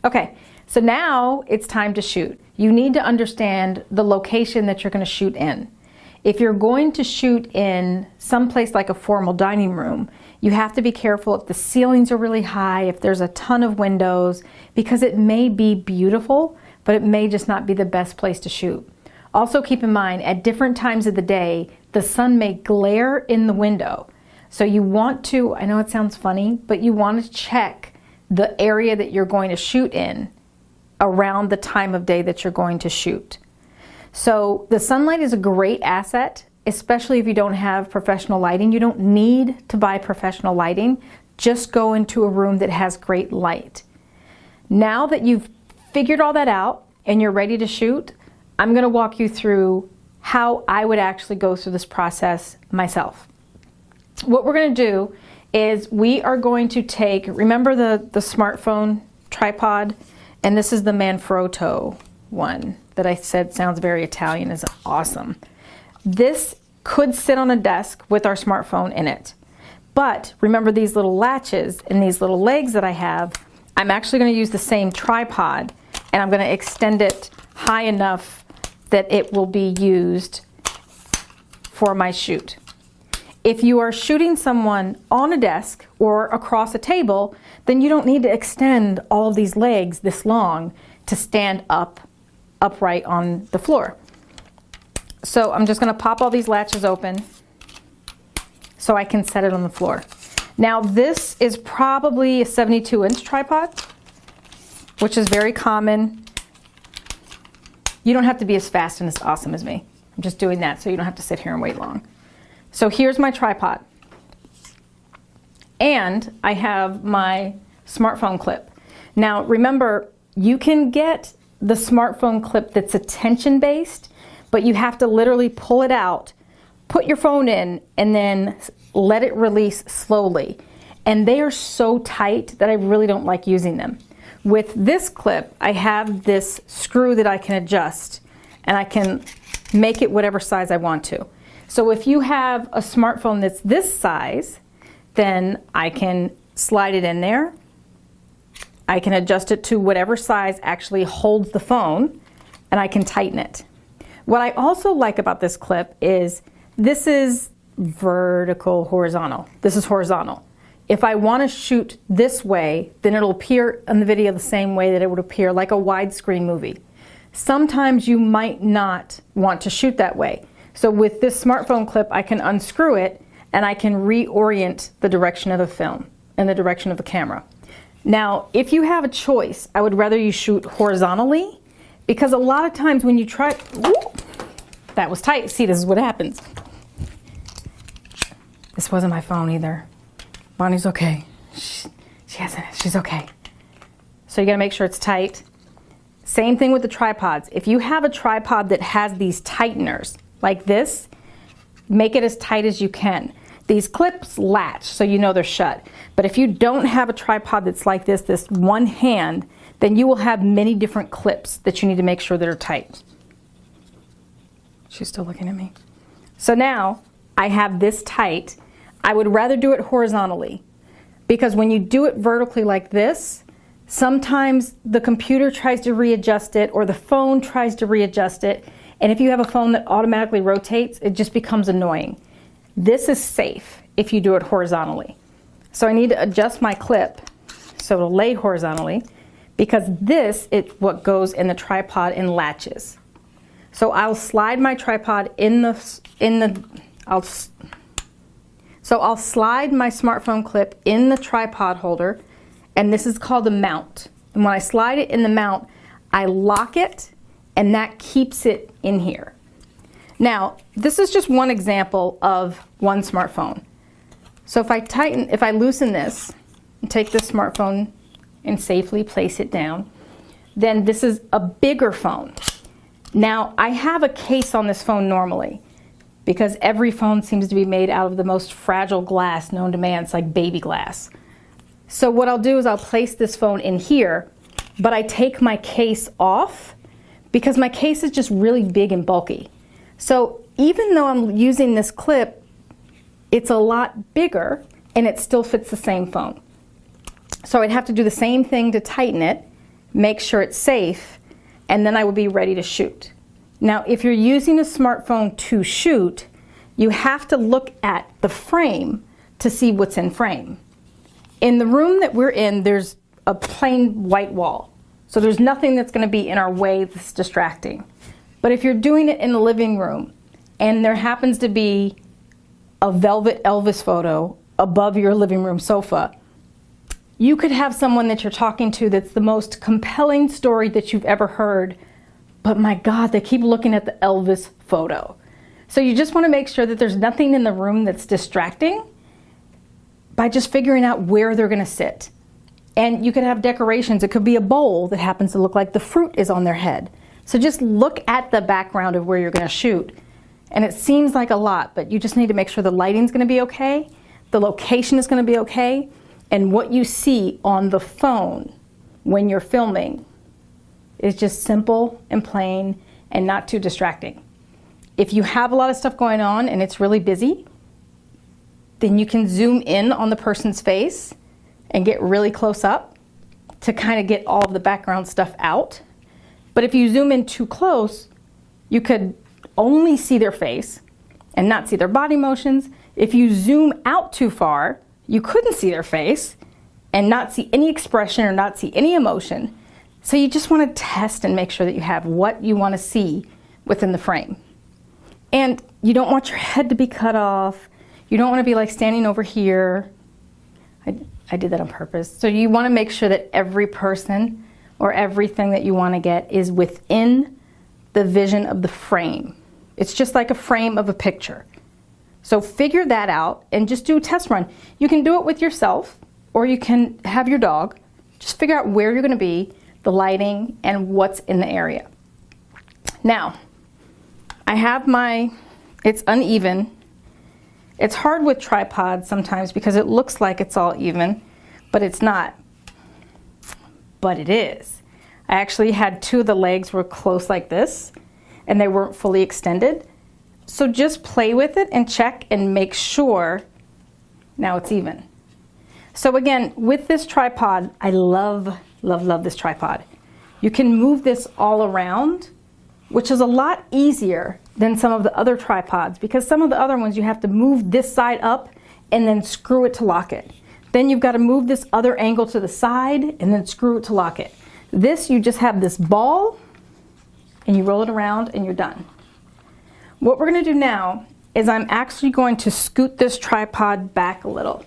Okay, so now it's time to shoot. You need to understand the location that you're going to shoot in. If you're going to shoot in someplace like a formal dining room, you have to be careful if the ceilings are really high, if there's a ton of windows, because it may be beautiful, but it may just not be the best place to shoot. Also keep in mind, at different times of the day, the sun may glare in the window. So you want to, I know it sounds funny, but you want to check the area that you're going to shoot in around the time of day that you're going to shoot. So the sunlight is a great asset, especially if you don't have professional lighting. You don't need to buy professional lighting. Just go into a room that has great light. Now that you've figured all that out and you're ready to shoot, I'm going to walk you through how I would actually go through this process myself. What we're going to do is we are going to take, remember the smartphone tripod? And this is the Manfrotto one that I said sounds very Italian, is awesome. This could sit on a desk with our smartphone in it. But remember these little latches and these little legs that I have, I'm actually going to use the same tripod and I'm going to extend it high enough that it will be used for my shoot. If you are shooting someone on a desk or across a table, then you don't need to extend all of these legs this long to stand upright on the floor. So I'm just going to pop all these latches open so I can set it on the floor. Now this is probably a 72-inch tripod, which is very common. You don't have to be as fast and as awesome as me. I'm just doing that so you don't have to sit here and wait long. So here's my tripod. And I have my smartphone clip. Now remember, you can get the smartphone clip that's attention based, but you have to literally pull it out, put your phone in, and then let it release slowly. And they are so tight that I really don't like using them. With this clip, I have this screw that I can adjust, and I can make it whatever size I want to. So if you have a smartphone that's this size, then I can slide it in there. I can adjust it to whatever size actually holds the phone, and I can tighten it. What I also like about this clip is this is vertical, horizontal. This is horizontal. If I want to shoot this way, then it'll appear on the video the same way that it would appear like a widescreen movie. Sometimes you might not want to shoot that way. So with this smartphone clip, I can unscrew it and I can reorient the direction of the film and the direction of the camera. Now, if you have a choice, I would rather you shoot horizontally, because a lot of times when you try, whoop, that was tight. See, this is what happens. This wasn't my phone either. Bonnie's okay. She's okay. So you gotta make sure it's tight. Same thing with the tripods. If you have a tripod that has these tighteners, like this, make it as tight as you can. These clips latch, so you know they're shut. But if you don't have a tripod that's like this one hand, then you will have many different clips that you need to make sure that are tight. She's still looking at me. So now I have this tight. I would rather do it horizontally, because when you do it vertically like this, sometimes the computer tries to readjust it or the phone tries to readjust it. And if you have a phone that automatically rotates, it just becomes annoying. This is safe if you do it horizontally. So I need to adjust my clip so it'll lay horizontally, because this is what goes in the tripod and latches. So I'll slide my tripod I'll slide my smartphone clip in the tripod holder, and this is called a mount. And when I slide it in the mount, I lock it, and that keeps it in here. Now, this is just one example of one smartphone. So if I loosen this and take this smartphone and safely place it down, then this is a bigger phone. Now, I have a case on this phone normally, because every phone seems to be made out of the most fragile glass known to man. It's like baby glass. So what I'll do is I'll place this phone in here, but I take my case off because my case is just really big and bulky. So even though I'm using this clip, it's a lot bigger and it still fits the same phone. So I'd have to do the same thing to tighten it, make sure it's safe, and then I would be ready to shoot. Now, if you're using a smartphone to shoot, you have to look at the frame to see what's in frame. In the room that we're in, there's a plain white wall. So there's nothing that's going to be in our way that's distracting. But if you're doing it in the living room and there happens to be a velvet Elvis photo above your living room sofa, you could have someone that you're talking to that's the most compelling story that you've ever heard, but my God, they keep looking at the Elvis photo. So you just want to make sure that there's nothing in the room that's distracting by just figuring out where they're going to sit. And you could have decorations. It could be a bowl that happens to look like the fruit is on their head. So just look at the background of where you're going to shoot. And it seems like a lot, but you just need to make sure the lighting's going to be okay, the location is going to be okay, and what you see on the phone when you're filming is just simple and plain and not too distracting. If you have a lot of stuff going on and it's really busy, then you can zoom in on the person's face and get really close up to kind of get all of the background stuff out. But if you zoom in too close, you could only see their face and not see their body motions. If you zoom out too far, you couldn't see their face and not see any expression or not see any emotion. So you just want to test and make sure that you have what you want to see within the frame. And you don't want your head to be cut off. You don't want to be like standing over here. I did that on purpose. So you want to make sure that every person or everything that you want to get is within the vision of the frame. It's just like a frame of a picture. So figure that out and just do a test run. You can do it with yourself or you can have your dog. Just figure out where you're going to be, the lighting, and what's in the area. Now, I have it's uneven. It's hard with tripods sometimes because it looks like it's all even, but it's not. But it is. I actually had two of the legs were close like this and they weren't fully extended. So just play with it and check and make sure now it's even. So again, with this tripod, I love, love, love this tripod. You can move this all around, which is a lot easier than some of the other tripods because some of the other ones you have to move this side up and then screw it to lock it. Then you've got to move this other angle to the side and then screw it to lock it. This, you just have this ball and you roll it around and you're done. What we're going to do now is I'm actually going to scoot this tripod back a little.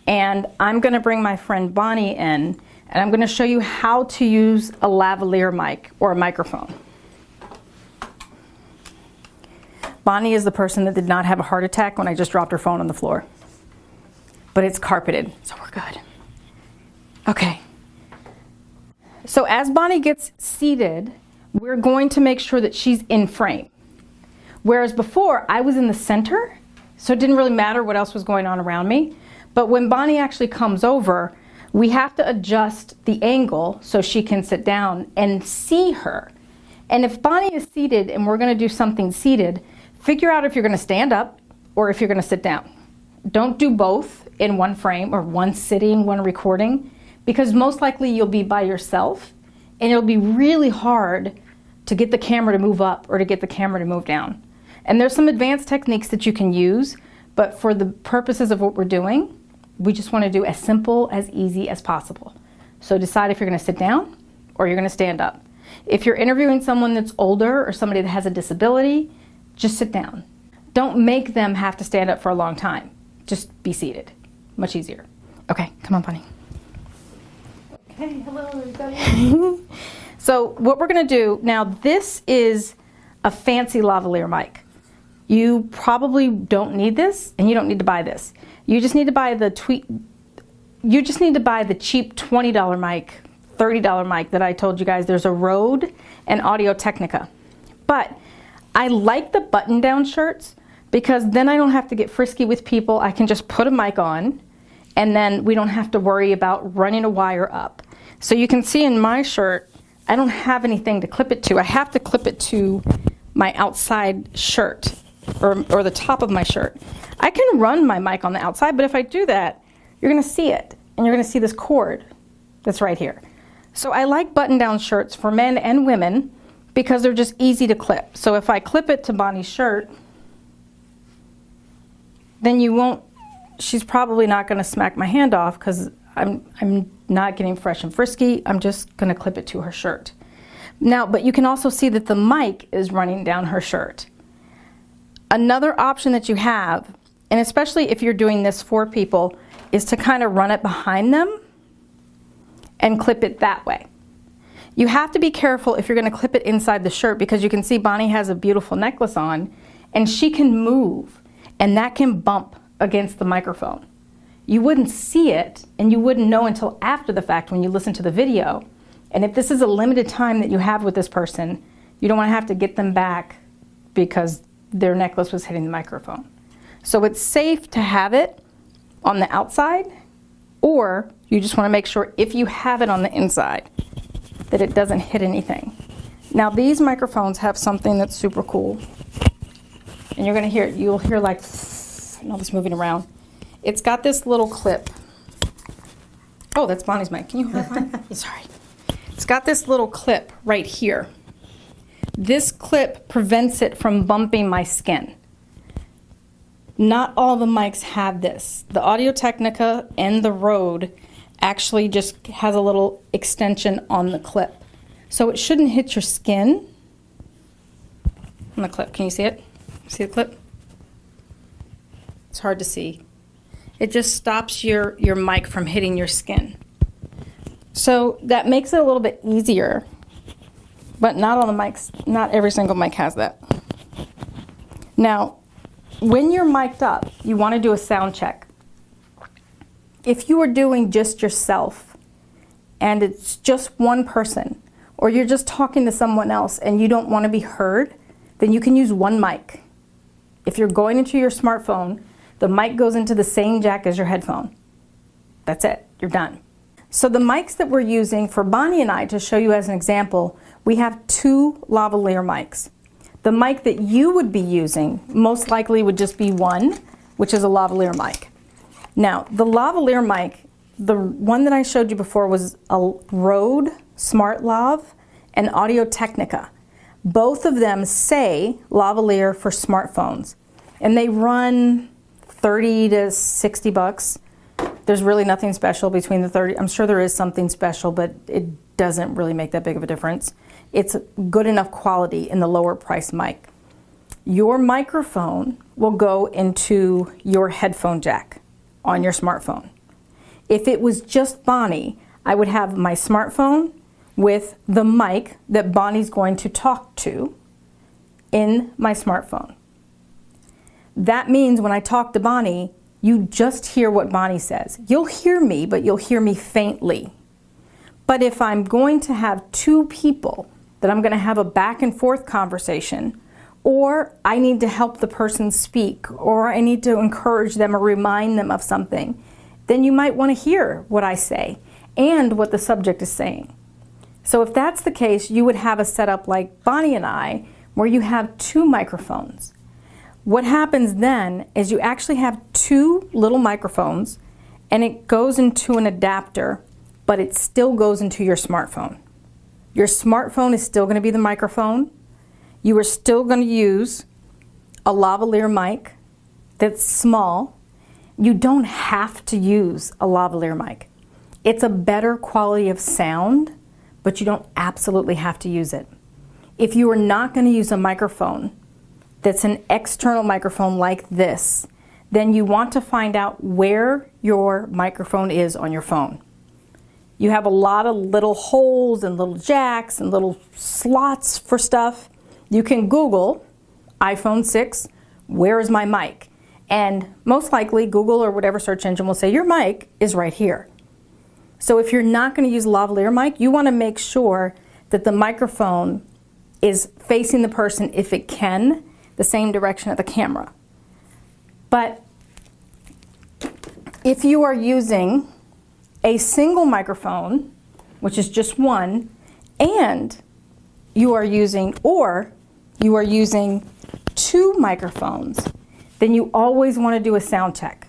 And I'm going to bring my friend Bonnie in and I'm going to show you how to use a lavalier mic or a microphone. Bonnie is the person that did not have a heart attack when I just dropped her phone on the floor. But it's carpeted, so we're good. Okay. So as Bonnie gets seated, we're going to make sure that she's in frame. Whereas before, I was in the center, so it didn't really matter what else was going on around me. But when Bonnie actually comes over, we have to adjust the angle so she can sit down and see her. And if Bonnie is seated and we're going to do something seated, figure out if you're going to stand up or if you're going to sit down. Don't do both in one frame or one sitting, one recording, because most likely you'll be by yourself and it'll be really hard to get the camera to move up or to get the camera to move down. And there's some advanced techniques that you can use, but for the purposes of what we're doing, we just want to do as simple, as easy as possible. So decide if you're going to sit down or you're going to stand up. If you're interviewing someone that's older or somebody that has a disability, just sit down. Don't make them have to stand up for a long time. Just be seated. Much easier. Okay, come on, Bunny. Okay, hello, everybody. So what we're going to do, now this is a fancy lavalier mic. You probably don't need this, and you don't need to buy this. You just need to buy the cheap $20 mic, $30 mic that I told you guys. There's a Rode and Audio-Technica. But I like the button-down shirts because then I don't have to get frisky with people. I can just put a mic on, and then we don't have to worry about running a wire up. So you can see in my shirt, I don't have anything to clip it to. I have to clip it to my outside shirt or the top of my shirt. I can run my mic on the outside, but if I do that, you're going to see it, and you're going to see this cord that's right here. So I like button-down shirts for men and women because they're just easy to clip. So if I clip it to Bonnie's shirt, then she's probably not going to smack my hand off because I'm not getting fresh and frisky. I'm just going to clip it to her shirt. Now, but you can also see that the mic is running down her shirt. Another option that you have, and especially if you're doing this for people, is to kind of run it behind them and clip it that way. You have to be careful if you're going to clip it inside the shirt because you can see Bonnie has a beautiful necklace on and she can move and that can bump against the microphone. You wouldn't see it and you wouldn't know until after the fact when you listen to the video. And if this is a limited time that you have with this person, you don't want to have to get them back because their necklace was hitting the microphone. So it's safe to have it on the outside, or you just want to make sure if you have it on the inside that it doesn't hit anything. Now these microphones have something that's super cool. And you're going to hear it. You'll hear like all this moving around. It's got this little clip. Oh, that's Bonnie's mic. Can you hold that? Sorry. It's got this little clip right here. This clip prevents it from bumping my skin. Not all the mics have this. The Audio-Technica and the Rode actually just has a little extension on the clip. So it shouldn't hit your skin on the clip. Can you see it? See the clip? It's hard to see. It just stops your mic from hitting your skin. So that makes it a little bit easier, but not all the mics, not every single mic has that. Now, when you're mic'd up, you want to do a sound check. If you are doing just yourself and it's just one person, or you're just talking to someone else and you don't want to be heard, then you can use one mic. If you're going into your smartphone, the mic goes into the same jack as your headphone. That's it, you're done. So the mics that we're using for Bonnie and I, to show you as an example, we have two lavalier mics. The mic that you would be using most likely would just be one, which is a lavalier mic. Now, the lavalier mic, the one that I showed you before was a Rode Smart Lav and Audio-Technica. Both of them say lavalier for smartphones, and they run 30 to 60 bucks. There's really nothing special between the 30. I'm sure there is something special, but it doesn't really make that big of a difference. It's good enough quality in the lower price mic. Your microphone will go into your headphone jack on your smartphone. If it was just Bonnie, I would have my smartphone with the mic that Bonnie's going to talk to in my smartphone. That means when I talk to Bonnie, you just hear what Bonnie says. You'll hear me, but you'll hear me faintly. But if I'm going to have two people that I'm going to have a back and forth conversation, or I need to help the person speak, or I need to encourage them or remind them of something, then you might want to hear what I say and what the subject is saying. So if that's the case, you would have a setup like Bonnie and I, where you have two microphones. What happens then is you actually have two little microphones and it goes into an adapter, but it still goes into your smartphone. Your smartphone is still going to be the microphone. You are still going to use a lavalier mic that's small. You don't have to use a lavalier mic. It's a better quality of sound, but you don't absolutely have to use it. If you are not going to use a microphone that's an external microphone like this, then you want to find out where your microphone is on your phone. You have a lot of little holes and little jacks and little slots for stuff. You can Google iPhone 6, where is my mic? And most likely Google or whatever search engine will say your mic is right here. So if you're not going to use a lavalier mic, you want to make sure that the microphone is facing the person, if it can, the same direction of the camera. But if you are using a single microphone, which is just one, and you are using two microphones, then you always want to do a sound check.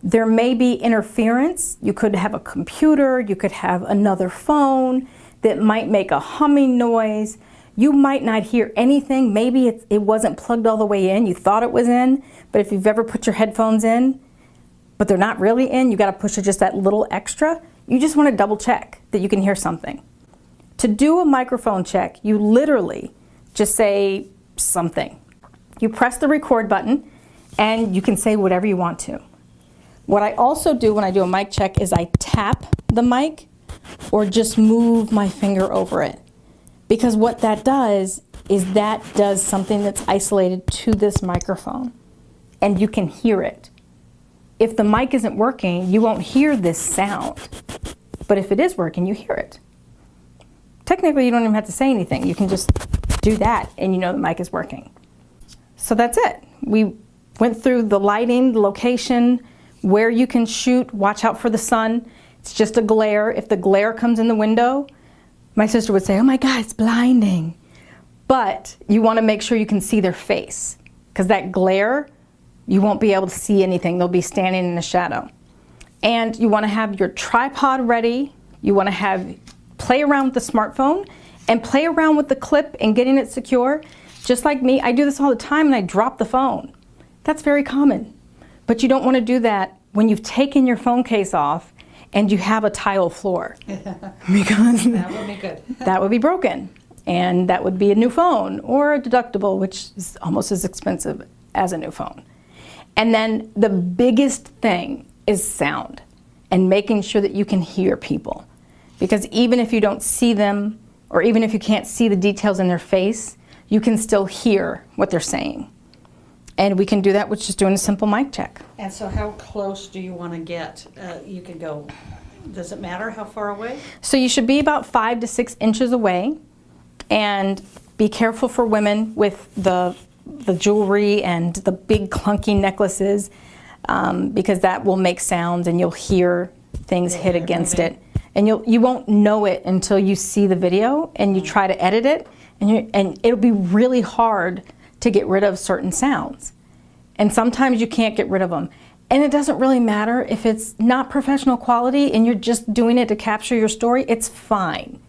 There may be interference. You could have a computer, you could have another phone that might make a humming noise. You might not hear anything. Maybe it wasn't plugged all the way in. You thought it was in, but if you've ever put your headphones in, but they're not really in, you got to push it just that little extra. You just want to double check that you can hear something. To do a microphone check, you literally just say something. You press the record button and you can say whatever you want to. What I also do when I do a mic check is I tap the mic or just move my finger over it. Because what that does is that does something that's isolated to this microphone and you can hear it. If the mic isn't working, you won't hear this sound. But if it is working, you hear it. Technically, you don't even have to say anything. You can just do that and you know the mic is working. So that's it. We went through the lighting, the location, where you can shoot, watch out for the sun. It's just a glare. If the glare comes in the window, my sister would say, oh my God, it's blinding. But you want to make sure you can see their face because that glare, you won't be able to see anything. They'll be standing in the shadow. And you want to have your tripod ready. You want to play around with the smartphone and play around with the clip and getting it secure. Just like me, I do this all the time and I drop the phone. That's very common. But you don't want to do that when you've taken your phone case off and you have a tile floor. Because that would be good. That would be broken. And that would be a new phone or a deductible, which is almost as expensive as a new phone. And then the biggest thing is sound and making sure that you can hear people. Because even if you don't see them, or even if you can't see the details in their face, you can still hear what they're saying. And we can do that with just doing a simple mic check. And so how close do you want to get? You can go, does it matter how far away? So you should be about 5 to 6 inches away. And be careful for women with the jewelry and the big clunky necklaces because that will make sounds and you'll hear things hit against it. And you won't know it until you see the video and you try to edit it, and it'll be really hard to get rid of certain sounds. And sometimes you can't get rid of them. And it doesn't really matter if it's not professional quality and you're just doing it to capture your story, it's fine.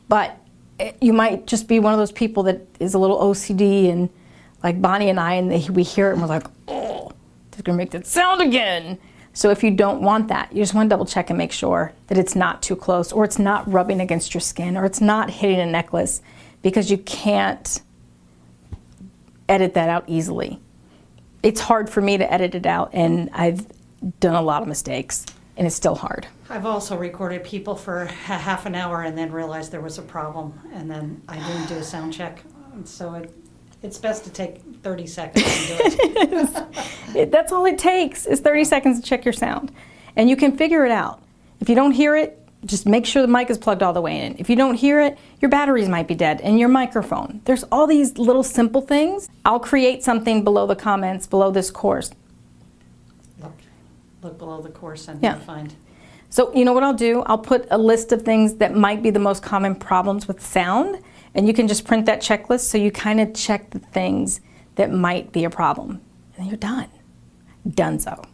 But you might just be one of those people that is a little OCD, and like Bonnie and I, and we hear it and we're like, oh, they're gonna make that sound again. So if you don't want that, you just want to double check and make sure that it's not too close, or it's not rubbing against your skin, or it's not hitting a necklace, because you can't edit that out easily. It's hard for me to edit it out, and I've done a lot of mistakes, and it's still hard. I've also recorded people for a half an hour and then realized there was a problem, and then I didn't do a sound check. And so it's best to take 30 seconds and do it. That's all it takes is 30 seconds to check your sound. And you can figure it out. If you don't hear it, just make sure the mic is plugged all the way in. If you don't hear it, your batteries might be dead and your microphone. There's all these little simple things. I'll create something below the comments, below this course. Look below the course and Yeah. find. So you know what I'll do? I'll put a list of things that might be the most common problems with sound, and you can just print that checklist so you kind of check the things that might be a problem. And then you're done. Donezo.